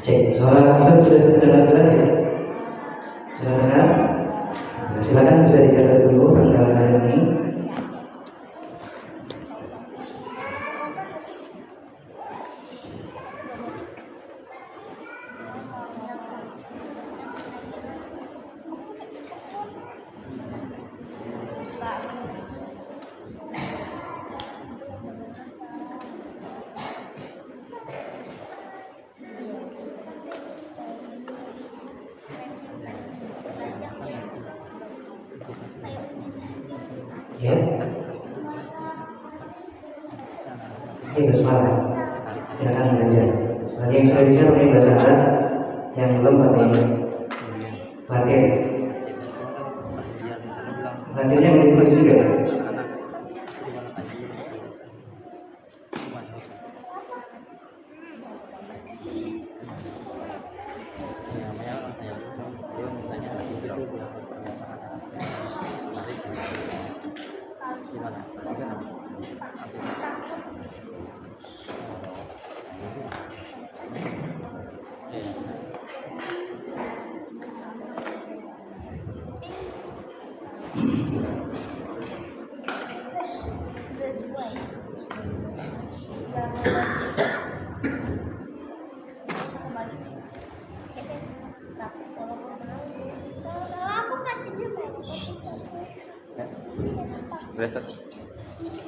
Cek, suara Ustaz sudah terdengar jelas ya? Sudah dengar? Nah, silakan bisa dicatat dulu tanggal hari ini. Ya, ini bersemangat. Silakan belajar. Bagi yang sudah bisa pakai bahasa Arab, yang belum pakai materi. Materinya mengikuti juga.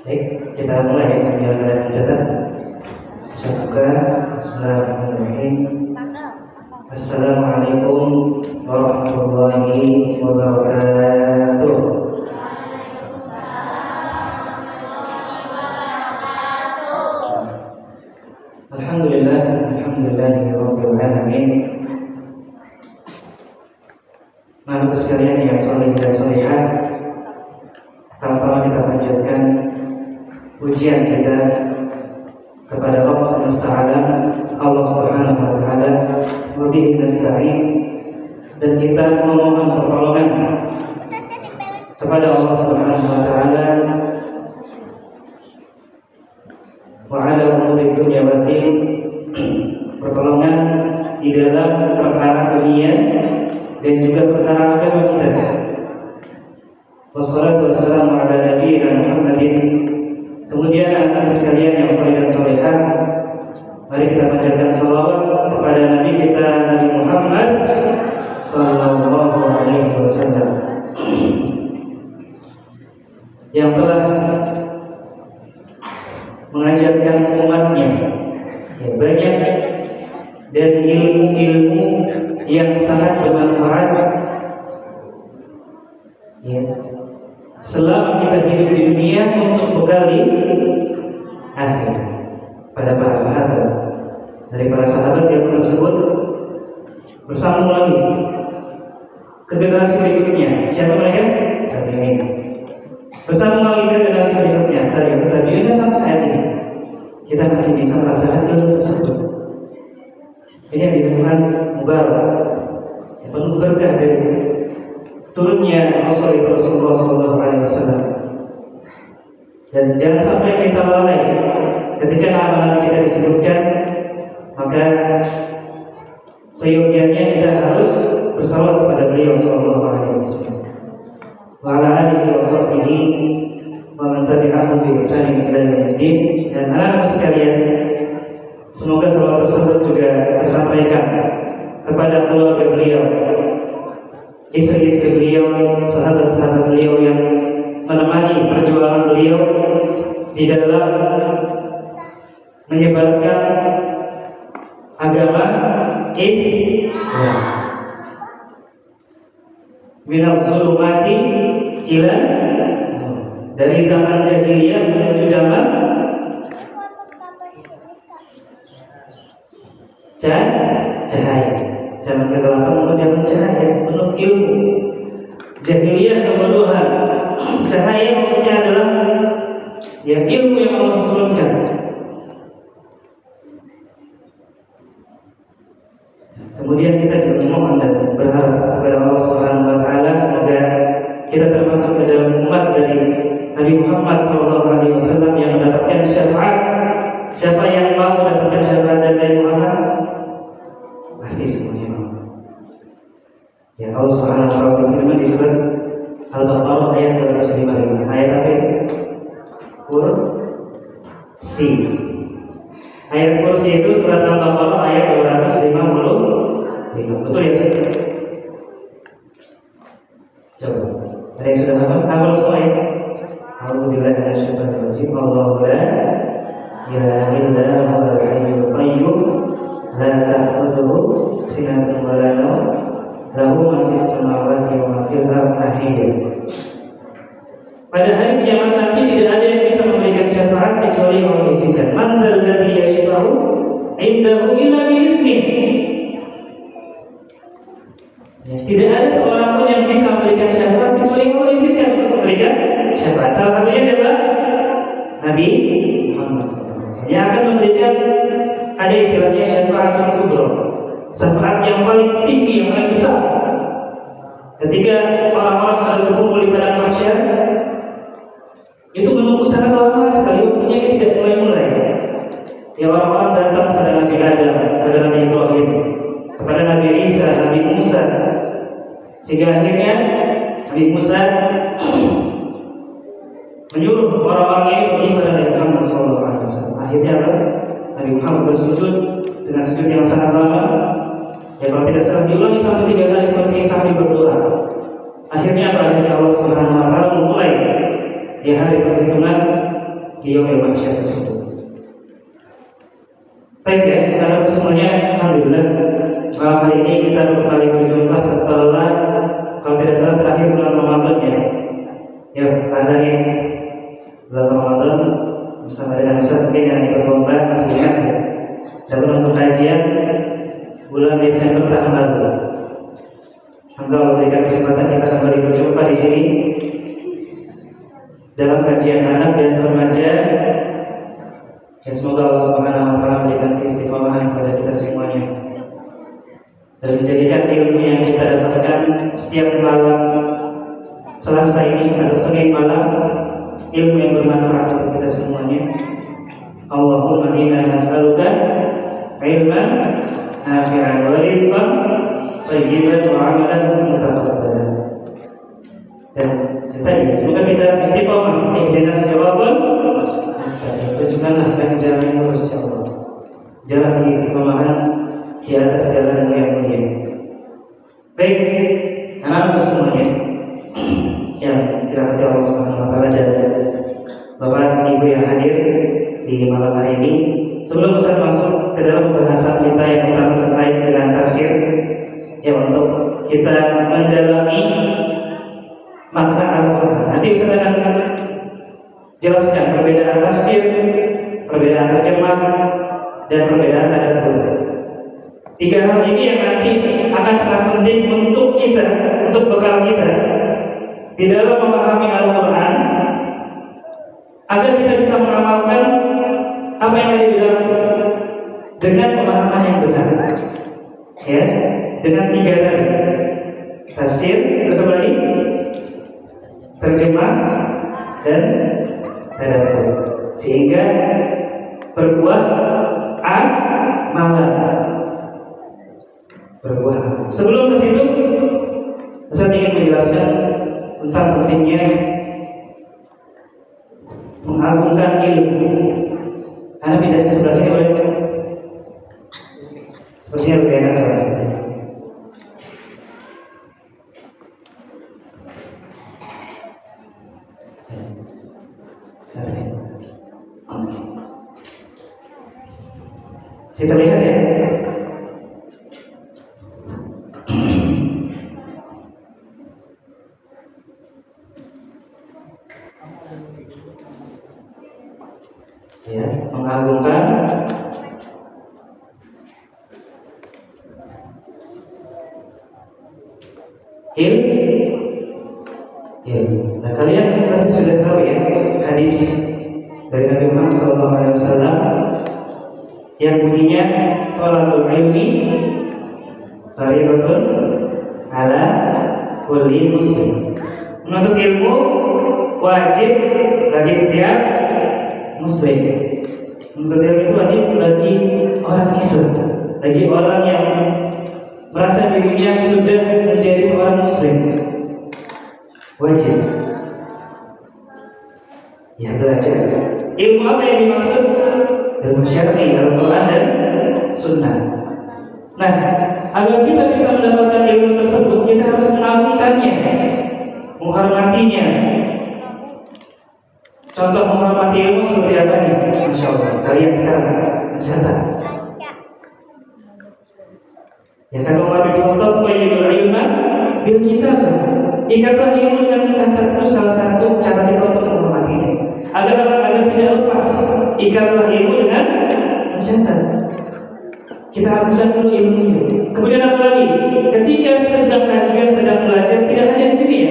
Baik, kita mulai sambil mencatat. Saya buka. Bismillahirrahmanirrahim. Assalamualaikum warahmatullahi wabarakatuh. Alhamdulillahirabbil alamin. Mari sekalian yang saleh dan salihah, pertama-tama kita panjatkan pujian kita kepada Rabb semesta alam, Allah Subhanahu wa taala, wa bihi nasta'in, dan kita memohon pertolongan kepada Allah Subhanahu wa taala wa ala umuri dunya wad din, pertolongan di dalam perkara dunia dan juga perkara agama kita. Wassalatu wassalamu ala nabiyina Muhammadin. Kemudian anak sekalian yang saleh dan salihah, mari kita panjatkan salawat kepada Nabi kita, Nabi Muhammad sallallahu alaihi wasallam, yang telah mengajarkan umatnya ya, banyak dan ilmu-ilmu yang sangat bermanfaat ya, selama kita hidup di dunia untuk bekal di akhir. Pada para sahabat, dari para sahabat yang tersebut bersambung lagi ke generasi berikutnya. Siapa mereka? Tabi'in. Bersambung lagi ke generasi berikutnya, tabi'in sampai saat ini kita masih bisa merasakan ilmu tersebut. Ini yang ditemukan mubarak, yang penuh berkah dari turunnya Rasulullah SAW. Dan jangan sampai kita lalai ketika nama-nama kita disebutkan, maka seyogianya kita harus bersalawat kepada beliau Sallallahu Alaihi Wasallam. Wa ala alihi wa sahbihi wa man tabi'ahum bi ihsanin ila yaumil. Dan anak-anak sekalian, semoga salawat tersebut juga tersampaikan kepada keluarga beliau, istri-istri beliau, sahabat-sahabat beliau yang menemani perjuangan beliau di dalam menyebarkan agama Islam, minaz zulumati ila, dari zaman jahiliyah menuju zaman cahaya, zaman kegelapan menuju zaman cahaya, penuh ilmu. Jahiliyah kebodohan, cahaya maksudnya adalah ya ilmu yang Allah turunkan. Kemudian kita juga memohon dan berharap kepada Allah Subhanahu wa taala semoga kita termasuk ke dalam umat dari Nabi Muhammad SAW yang mendapatkan syafaat. Siapa yang mau mendapatkan syafaat dari Nabi Muhammad? semuanya. Ya, Allah Subhanahu wa taala berfirman di surat Al-Baqarah ayat 255. Ayat apa itu? Kursi. Ayat kursi itu surat Al-Baqarah ayat 255. Betul ya, Ustaz? Coba. Ada yang sudah hafal? Hafal semua ya? A'udzubillahi minasyaitonir rajim. Allahu la ilaha illa huwal hayyul qayyum la ta'khudhuhu sinatun wa la nawm lahu ma fis samawati wa ma fil ardi. Pada hari kiamat nanti tidak ada yang bisa memberikan syafaat kecuali Allah izinkan. Man dzalladzi yashfa'u 'indahu illa bi'idznih. Tidak ada seorang pun yang bisa memberikan syafaat kecuali Allah izinkan untuk memberikan syafaat. Salah satunya siapa? Nabi Muhammad SAW yang akan memberikan, ada istilahnya syafaatul kubra, syafaat yang paling tinggi, yang paling besar. Ketika orang-orang sudah berkumpul di padang mahsyar, itu menunggu sangat lama sekali, waktunya tidak mulai-mulai. Ya, orang-orang datang kepada Nabi Adam, kepada Nabi Ibrahim, kepada Nabi Isa, Nabi Musa, sehingga akhirnya Nabi Musa menyuruh orang-orang ini pergi kepada Nabi Muhammad SAW. Akhirnya Nabi Muhammad bersujud dengan sujud yang sangat lama. Ya, kalau tidak salah diulangi sampai 3 kali seperti sampai berdoa. Akhirnya akhirnya Allah Subhanahu wa taala memulai di hari perhitungan di yaumul mahsyar tersebut. Baik ya, karena semuanya alhamdulillah malam hari ini kita kembali berjumpa setelah, kalau tidak salah, terakhir bulan Ramadan ya. Ya, rasanya bulan Ramadan bersama dengan Ustaz mungkin yang ikut lomba masih ingat ya. Dan untuk kajian bulan Desember tahun lalu. Semoga memberikan kesempatan kita kembali berjumpa di sini dalam kajian anak dan remaja. Ya, semoga Allah Subhanahu wa taala memberikan keistiqomahan kepada kita semuanya dan menjadikan ilmu yang kita dapatkan setiap malam Selasa ini atau Senin malam ilmu yang bermanfaat untuk kita semuanya. Allahumma inna nas'aluka ilman nafi'an wa rizqan thayyiban wa 'amalan mutaqabbalan. Dan tadi semoga kita istiqomah ihdinas siratal mustaqim. Tunjukkanlah kami jalan yang lurus ya Allah. Jalan keistiqomahan di atas jalan yang mulia. Baik, anak-anak semuanya yang dirahmati Allah Subhanahu wa taala dan Bapak Ibu yang hadir di malam hari ini, sebelum Ustaz masuk ke dalam pembahasan kita yang utama terkait dengan tafsir, ya, untuk kita mendalami makna Al-Quran. Nanti Ustaz akan jelaskan perbedaan tafsir, perbedaan terjemah, dan perbedaan tadabbur. 3 hal ini yang nanti akan sangat penting untuk kita, untuk bekal kita di dalam memahami Al-Quran, agar kita bisa mengamalkan apa yang ada di dalam dengan pemahaman yang benar. Ya, dengan 3 tadi: tafsir, terus apa lagi? Terjemah dan tadabbur, sehingga berbuah amalan. Berbuah. Sebelum ke situ, saya ingin menjelaskan tentang pentingnya mengagungkan ilmu. Anda pindah ke sebelah sini boleh? Sepertinya lebih enak kalau seperti ini. Kita lihat ya. Ya, mengagungkan ilmu. Nah, kalian pasti sudah tahu ya hadis dari Nabi Muhammad SAW yang bunyinya thalabul ilmi fardhatun ala kulli muslim. Menuntut ilmu wajib bagi setiap muslim. Menuntut ilmu itu wajib bagi orang Islam, bagi orang yang merasa dirinya sudah menjadi seorang muslim, wajib ya belajar ilmu. Apa yang dimaksud? Ilmu syar'i, Al-Quran dan Sunnah. Nah, agar kita bisa mendapatkan ilmu tersebut, kita harus mengagungkannya, menghormatinya. Contoh menghormati ilmu seperti apa nih? Masya Allah, kalian sekarang mencatat. Ya kata Umar bin Khattab, "Qayyidul ilma bil kitab." Ikatlah ilmu dengan mencatat. Itu salah satu cara kita untuk menghormatinya. Agar tidak lepas, ikatlah ilmu dengan mencatat. Kita agungkan dulu ilmunya. Kemudian apa lagi? Ketika sedang kajian, sedang belajar, tidak hanya di sini ya.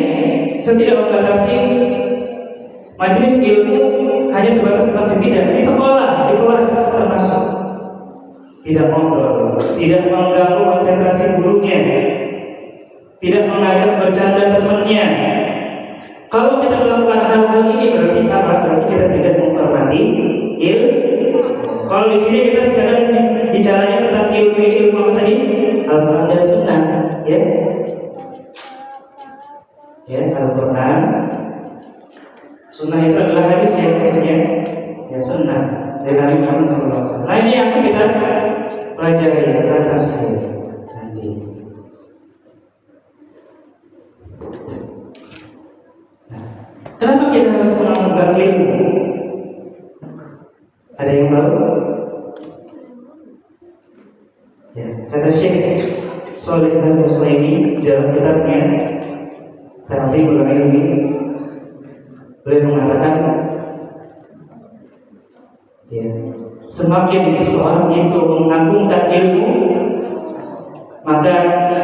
Saya tidak membatasi majelis ilmu hanya sebatas masjid, tidak. Di sekolah, di kelas termasuk. Tidak ngobrol, tidak mengganggu konsentrasi gurunya, tidak mengajak bercanda temannya. Kalau kita melakukan hal-hal ini berarti apa? Berarti kita tidak menghormati ilmu. Kalau di sini kita sekarang bicaranya tentang ilmu apa tadi? Al-Quran dan Sunnah, ya. Ya, Al-Quran, Sunnah itu adalah hadis yang maksudnya ya Sunnah dari Nabi Muhammad SAW. Nah ini yang kita pelajari, kita tafsir nanti. Kenapa kita harus menganggap ilmu? Ada yang tahu? Ya, kata Syekh Shalih Al-Utsaimin dalam kitabnya Tahdzibul Ilmi, beliau mengatakan, ya, semakin seorang itu mengagungkan ilmu, maka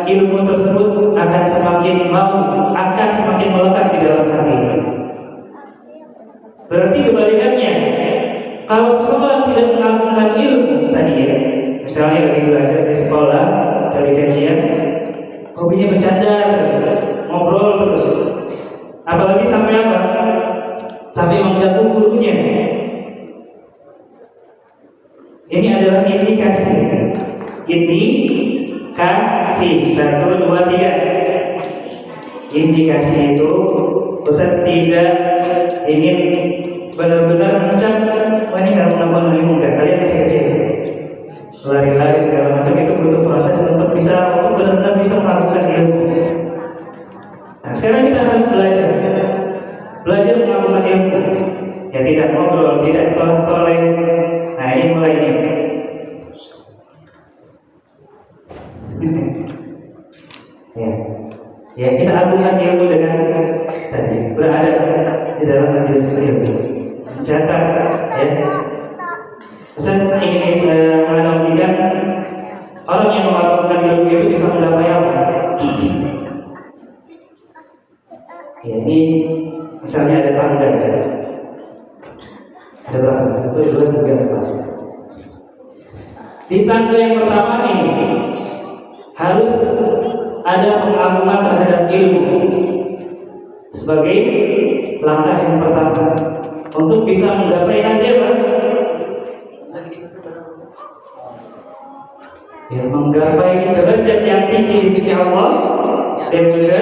ilmu tersebut akan semakin melekat di dalam hatinya. Berarti kebalikannya, kalau seseorang tidak mengagungkan ilmu tadi ya, misalnya lagi belajar di sekolah, dari kajian, hobinya bercanda terus, ngobrol terus, apalagi sampai apa? Sampai mengganggu gurunya. Ini adalah indikasi. Indikasi 1, 2, 3. Indikasi itu Ustaz tidak ingin benar-benar mencap, wah ini kalau menambah ilmu kan, kalian masih kecil, lari-lari segala macam, itu butuh proses untuk benar-benar bisa melakukan ilmu. Nah sekarang kita harus belajar melakukan ilmu. Ya tidak ngobrol, tidak toleh-toleh. Nah ini mulai ini. Ya kita agungkan ilmu dengan tadi berada di dalam majelis ilmu, mencatat ya. Ustaz ingin menanamkan orang yang melakukan ilmu itu bisa menggapai apa? Ya ini misalnya ada tangga ya. Ada berapa? 1, 2, 3, 4. Di tangga yang pertama ini harus ada pengagungan terhadap ilmu sebagai langkah yang pertama untuk bisa menggapai nanti apa? Ya, menggapai derajat yang tinggi di sisi Allah dan juga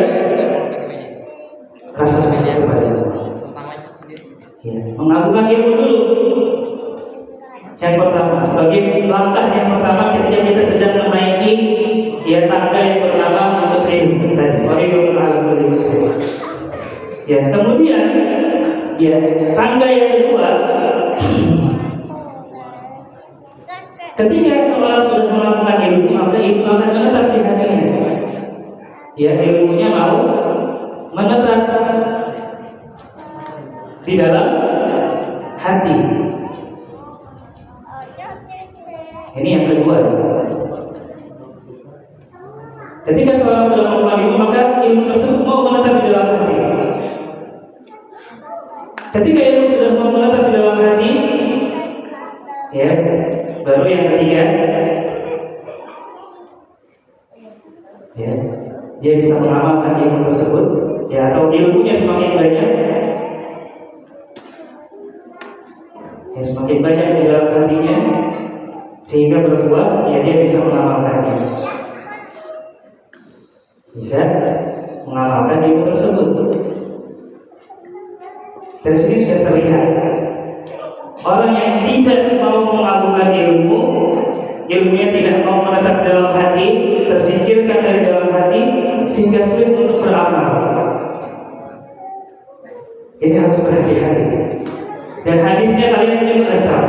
rasa kepada Allah. Ya, mengagungkan ilmu dulu. Yang pertama, sebagai langkah yang pertama ketika kita sedang menaiki ya tangga yang pertama untuk ilmu tadi, waridul alam muslim. Ya, kemudian ya tangga yang kedua, ketika seorang sudah melakukan ilmu, maka ilmu akan menetap di hatinya. Ya, ilmunya mau menetap di dalam hati. Ini yang kedua. Ketika seorang sudah melakukan ilmu, maka ilmu tersebut mau menetap di dalam hati. Ketika ilmu sudah mau menetap di dalam hati, ya, baru yang ketiga, ya, dia bisa mengamalkan ilmu tersebut, ya, atau ilmunya semakin banyak, ya, semakin banyak di dalam hatinya, sehingga berbuah, ya dia bisa mengamalkannya. bisa mengamalkan ilmu tersebut. Dari sini sudah terlihat orang yang tidak mau mengamalkan ilmu, ilmunya tidak mau menetap dalam hati, tersingkirkan dari dalam hati, sehingga sulit untuk beramal. Ini harus berhati-hati. Dan hadisnya kalian ini sudah tahu.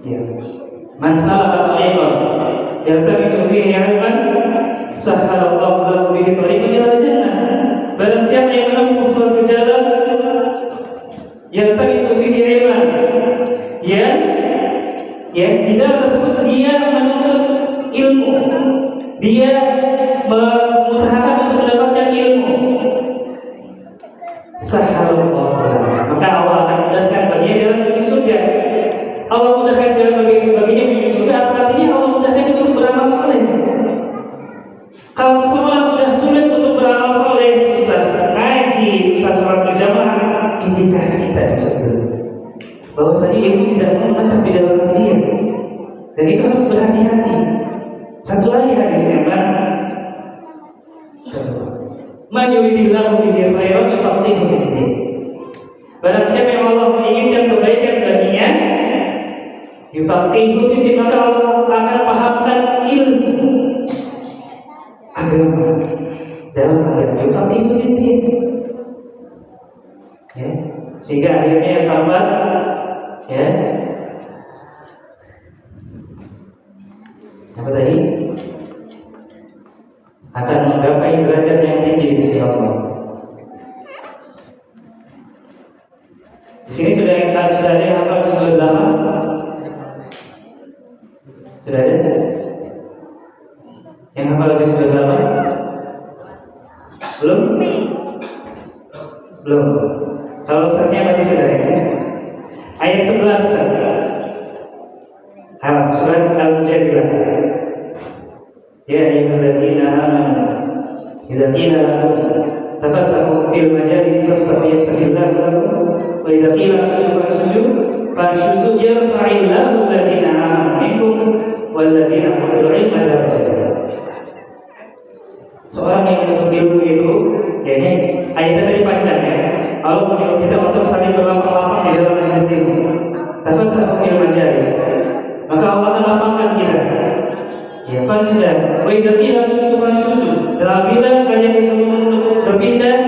Ya. Man salaka tariqan yaltamisu fihi 'ilman sahhalallahu lahu bihi tariqan ila jannah. Barang siapa yang menempuh suatu jalan yaltamisu fihi 'ilman, ya di jalan tersebut dia menuntut ilmu, dia mengusahakan untuk mendapatkan ilmu, sahhalallahu, maka Allah akan mudahkan baginya jalan menuju surga. Allah mudahkan jalan baginya menuju surga, artinya Allah mudahkan dia untuk beramal soleh. Kalau seseorang sudah sulit untuk beramal soleh, susah ngaji, susah sholat berjamaah, indikasi tadi sebelum bahwasanya ilmu tidak menetap di dalam hati dia, dan itu harus berhati-hati. Satu lagi hadisnya, Man yuridillahu bihi khairan yufaqihuhu fid-din. Barang siapa yang Allah menginginkan kebaikan baginya, yufaqihuhu fid-din, maka Allah akan pahamkan ilmu agama dalam agama, yufaqihuhu fid-din. Ya, sehingga akhirnya yang tambat, ya, apa tadi? Akan menggapai derajat yang tinggi di sisi Allah. Di sini sudah ada yang hafal di surah 8? Sudah ada? Yang hafal di surah 8? Belum? Belum. Kalau Ustaznya masih sudah ada. Ayat 11. Surat Al-Mujadilah. Ya ayyuhalladzina amanu idza qila lakum tafassahu fil majalis fafsahu yafsahillahu lakum wa idza qila fanshuzu yarfa'illahu alladzina amanu minkum walladzina utul ilma darajat. Seorang yang menuntut ilmu itu, ya ini ayatnya tadi panjang ya. Allah menyuruh kita untuk saling berlapang-lapang di dalam majelis ilmu. Tafassahu fil majalis, maka Allah akan lapangkan kita. Ya, fanshuzu, wa idza qila fanshuzu, dan apabila kalian disuruh untuk berpindah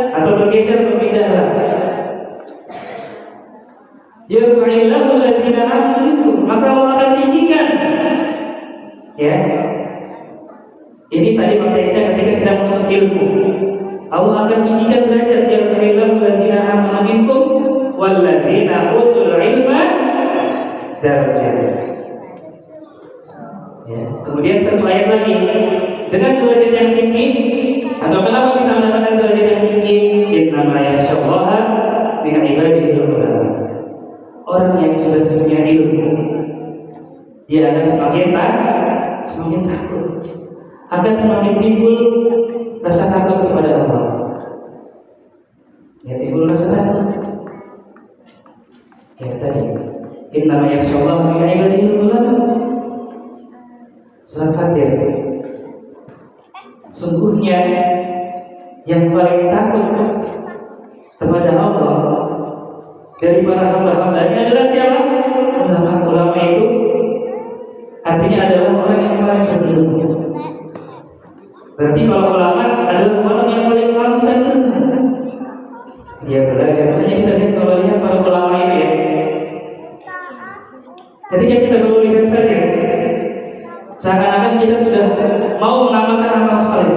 atau bergeser, berpindahlah. Yarfa'illahu alladzina amanu minkum, maka Allah akan tinggikan. Ya. Ini tadi konteksnya ketika sedang menuntut ilmu. Allah akan tinggikan derajat, yarfa'illahu alladzina amanu minkum walladzina utul ilma darajat. Ya. Kemudian satu ayat lagi, dengan derajat yang tinggi, atau kenapa bisa mendapatkan derajat yang tinggi? Innama yakhsyallaha min ibadihil ulama. Orang yang sudah punya ilmu, dia akan semakin takut, akan semakin timbul rasa takut kepada Allah. Ya, timbul rasa takut. Ya tadi, innama yakhsyallaha min ibadihil ulama. Surat Fatir. Sungguhnya yang paling takut kepada Allah dari para hamba-hambanya adalah siapa? Ulama itu artinya adalah orang yang paling berilmu. Berarti kalau ulama adalah orang yang paling melakukan ilmu. Dia belajar. Makanya kita lihat kalau lihat para ulama itu ya. Ketika kita baru lihat saja, seakan-akan kita sudah mau mengamalkan amal soleh.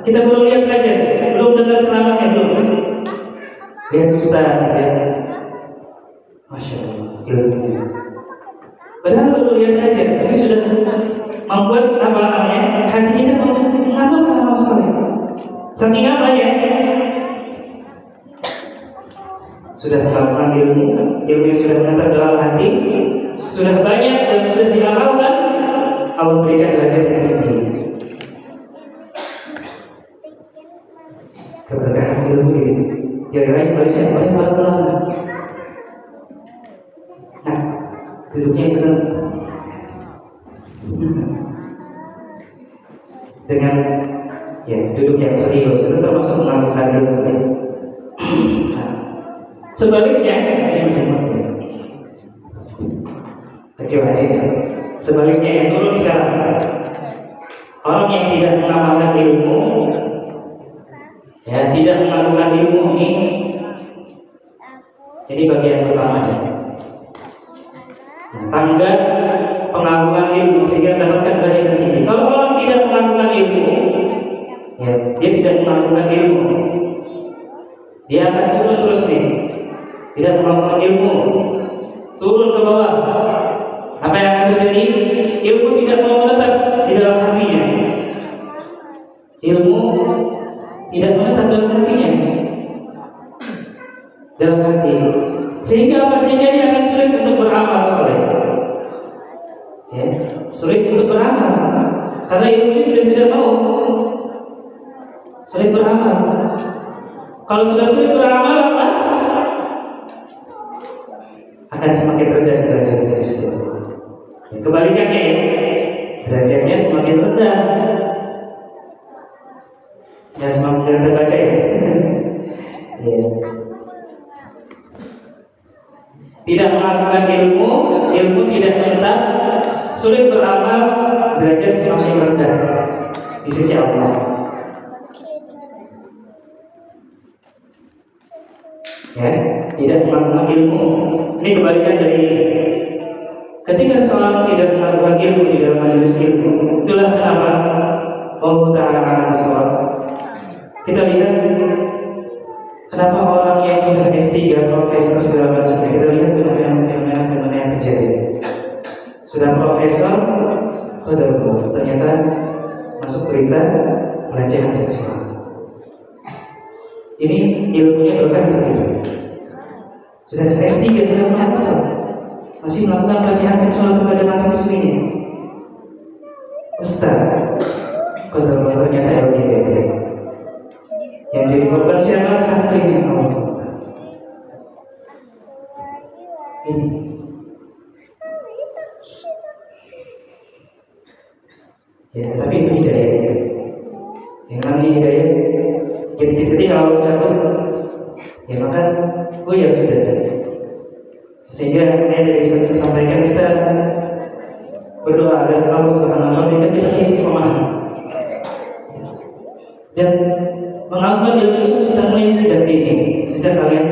Kita baru lihat saja, belum dengar ceramahnya, belum. Lihat Ustaz, ya. Masya Allah, ilmunya. Padahal baru lihat aja, tapi sudah membuat apa namanya hati kita untuk mengamalkan amal soleh. Saking apa ya? Sudah melakukan ilmu yang sudah menetap dalam hati, sudah banyak dan sudah diamalkan. Allah berikan derajat yang tinggi. Keberkahan ilmu ini diraih oleh siapa? Oleh para ulama. Nah, duduknya itu Dengan ya duduk yang serius itu termasuk melakukan ilmu. Nah, sebaliknya ini masih kecil aja. Sebaliknya yang turun sekarang, orang yang tidak mengamalkan ilmu, ya tidak melakukan ilmu ini bagian pertama. Tangga pengagungan ilmu sehingga mendapatkan derajat tinggi. Kalau orang tidak melakukan ilmu, ya, dia tidak melakukan ilmu, dia akan turun terus nih. Tidak melakukan ilmu, turun ke bawah. Apa yang akan terjadi? Ilmu tidak mau menetap di dalam hatinya. Ilmu tidak menetap dalam hatinya, dalam hati. Sehingga apa? Sehingga dia akan sulit untuk beramal soleh. Ya, sulit untuk beramal karena ilmunya sudah tidak mau. Sulit beramal. Kalau sudah sulit beramal, apa? Akan semakin rendah derajatnya di sisi Allah. Ya, kebalikannya ya, derajatnya semakin rendah. Ya semakin rendah baca ya. Ya. Tidak melakukan ilmu, ilmu tidak menetap, sulit beramal, derajat semakin rendah di sisi Allah. Ya, tidak melakukan ilmu. Ini kebalikan dari ketika seorang tidak melakukan ilmu di dalam majelis ilmu. Itulah kenapa Allah Ta'ala akan. Kita lihat kenapa orang yang sudah S3, profesor segala macam. Kita lihat fenomena yang terjadi. Sudah profesor, ternyata masuk berita pelecehan seksual. Ini ilmunya berkah begitu. Sudah S3, sudah profesor, masih melakukan pelecehan seksual kepada mahasiswinya. Ustaz, ternyata LGBT. Yang jadi korban siapa? Santrinya. Ini. Ya, tapi itu hidayah. Yang namanya hidayah, ketika kalau cakap, ya maka ya sudah. Sehingga dari saya sampaikan, kita berdoa agar Allah Subhanahu wa Ta'ala memberikan kita istiqomah dan mengamalkan ilmu itu sudah mulai sejak dini, sejak kalian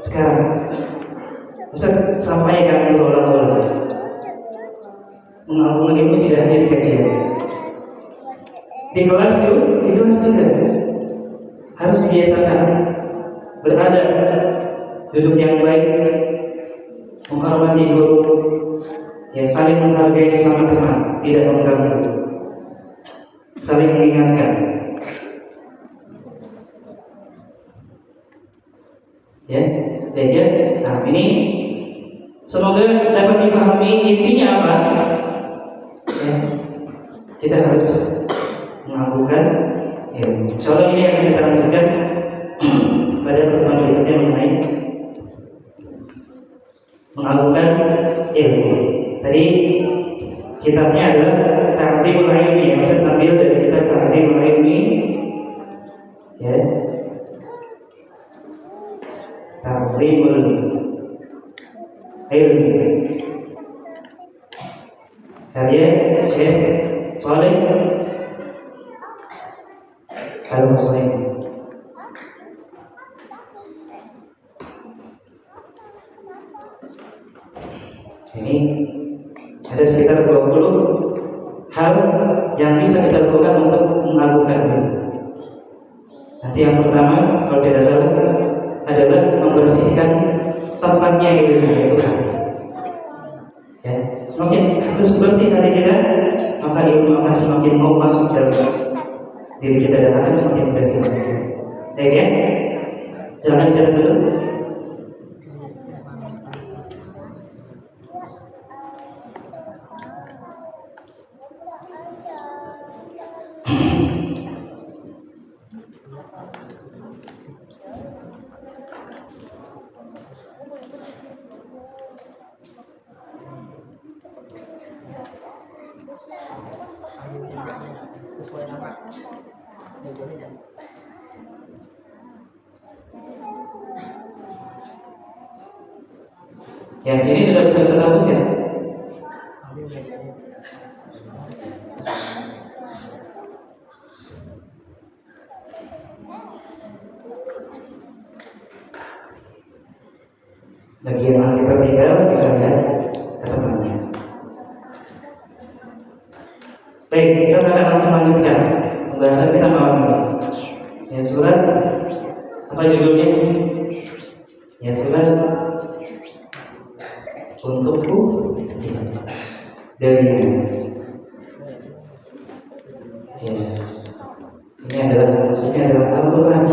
sekarang. Ustaz sampaikan bola-bola. Mengamalkan ilmu tidak hanya di kajian, di kelas juga harus biasakan berada, duduk yang baik, menghormati guru, yang saling menghargai sesama teman, tidak mengganggu, saling mengingatkan. Ya, nah ini semoga dapat dipahami intinya apa. Ya, kita harus melakukan ilmu. Insyaallah ini yang akan kita lanjutkan pada pertemuan berikutnya mengenai melakukan ilmu. Tadi kitabnya adalah Ta'zimul Ilmi, maksud ambil dari kitab Ta'zimul Ilmi. Ya. Ta'zimul Ilmi. Karya Syekh Shalih Al-Husaini. Ini ada sekitar 20 hal yang bisa kita lakukan untuk melakukan ini. Nanti yang pertama, kalau tidak salah, adalah membersihkan tempatnya itu, yaitu hati. Ya, semakin harus bersih hati kita, maka ilmu akan semakin mau masuk dalam diri kita dan akan semakin berkembang. Baik ya, silakan jalan dulu. Yang sini sudah bisa hapus ya? Bagi yang mana kita tinggal bisa lihat ketemuannya. Baik, kita akan langsung lanjutkan pembahasan kita malam ini. Ya, surat apa judulnya? Ya, surat untukku darimu. Ya, ini adalah maksudnya adalah Al-Quran.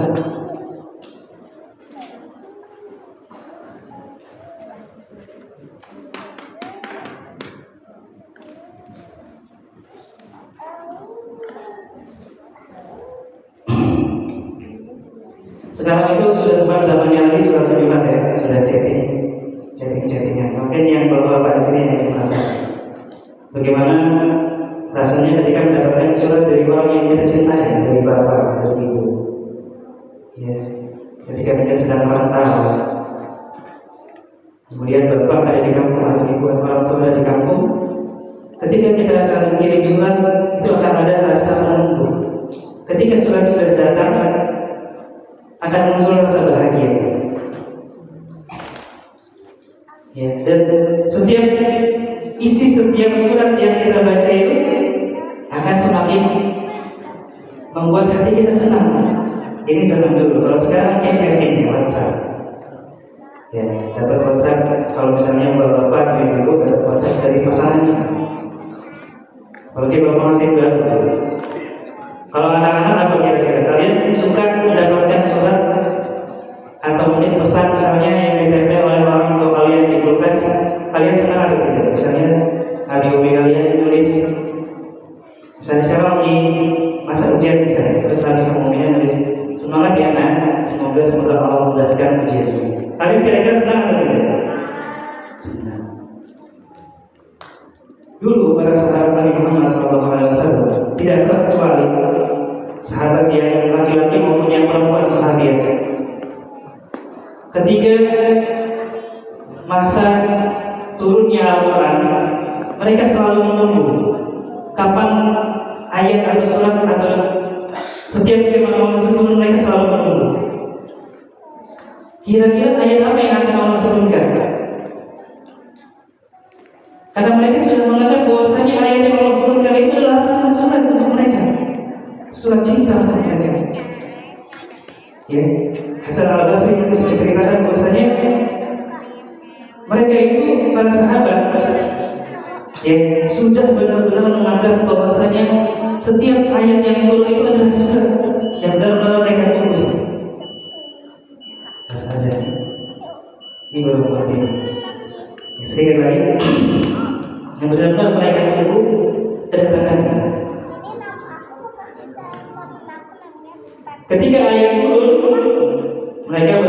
Sekarang itu sudah bukan zamannya lagi surat Jumat ya, sudah chattingan. Mungkin yang bapak di sini yang masih merasa bagaimana rasanya ketika mendapatkan surat dari orang yang kita cintai, dari bapak, dari ibu. Ya, ketika kita sedang merantau, kemudian bapak ada di kampung atau ibu atau orang tua ada di kampung, ketika kita saling kirim surat itu akan ada rasa menunggu. Ketika surat sudah datang, akan muncul rasa bahagia. Ya, dan setiap surat yang kita baca itu akan semakin membuat hati kita senang. Ini zaman dulu. Kalau sekarang kita chatting WhatsApp. Ya, dapat WhatsApp. Kalau misalnya bapak atau ibu dapat WhatsApp dari pasangannya. Kalau kita nanti baru. Kalau anak-anak apa kira-kira? Kalian suka mendapatkan surat atau mungkin pesan misalnya yang ditempel oleh orang tua kalian di kulkas, kalian senang atau tidak? Misalnya adik kalian nulis, misalnya siapa lagi masa ujian misalnya, terus Nabi sama nulis semangat ya nak, semoga Allah mudahkan ujian. Kalian kira-kira senang atau tidak? Senang. Dulu para sahabat Nabi Muhammad SAW tidak terkecuali sahabat yang laki-laki maupun yang perempuan sahabat. Ketika masa turunnya Al-Quran, mereka selalu menunggu kapan ayat atau surat atau setiap firman Allah itu turun. Mereka selalu menunggu kira-kira ayat apa yang akan Allah turunkan. Karena mereka sudah menganggap bahwasanya ayat yang Allah turunkan itu adalah surat untuk mereka, surat cinta untuk mereka. Ya, Hasan Al-Basri menceritakan bahwasanya mereka itu para sahabat yang sudah benar-benar menganggap bahwasanya setiap ayat yang turun itu adalah surat yang benar-benar mereka tunggu. Mas Azan, ini baru mengerti. Sedikit lagi yang benar-benar mereka tunggu kedatangannya. Ketika ayat turun, mereka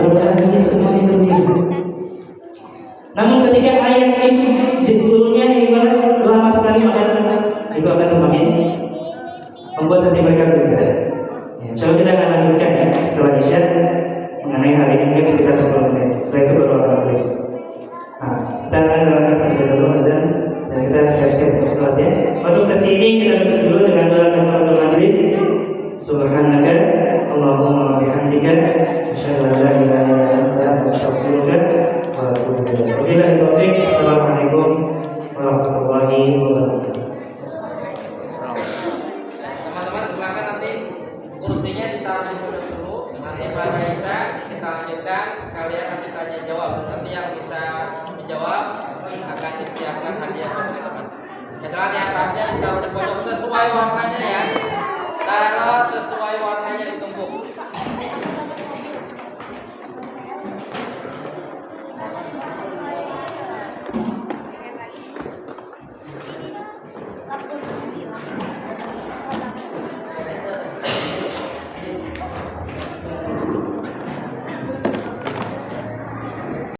berbahagia semuanya gembira. Namun ketika ayat itu turunnya ibarat lama sekali, maka itu akan semakin membuat hati mereka berbeda. Ya, coba kita akan lanjutkan ya setelah Isya mengenai hal ini sekitar 10 menit. Setelah itu baru akan tulis. Nah, kita akan melakukan terlebih dahulu azan dan kita siap-siap untuk sholat ya. Untuk sesi ini kita tutup dulu dengan doa kafaratul majlis. Subhanaka Allahumma wa bihamdika asyhadu an la ilaha illa anta astaghfiruka wa atubu ilaik. Wabillahi taufiq. Assalamualaikum warahmatullahi wabarakatuh. Teman-teman silakan nanti kursinya ditaruh dulu. Nanti pada Isya kita lanjutkan sekalian nanti tanya jawab. Nanti yang bisa menjawab akan disiapkan hadiah buat teman-teman. Jangan yang atasnya ditaruh di pojok sesuai warnanya ya. Taruh sesuai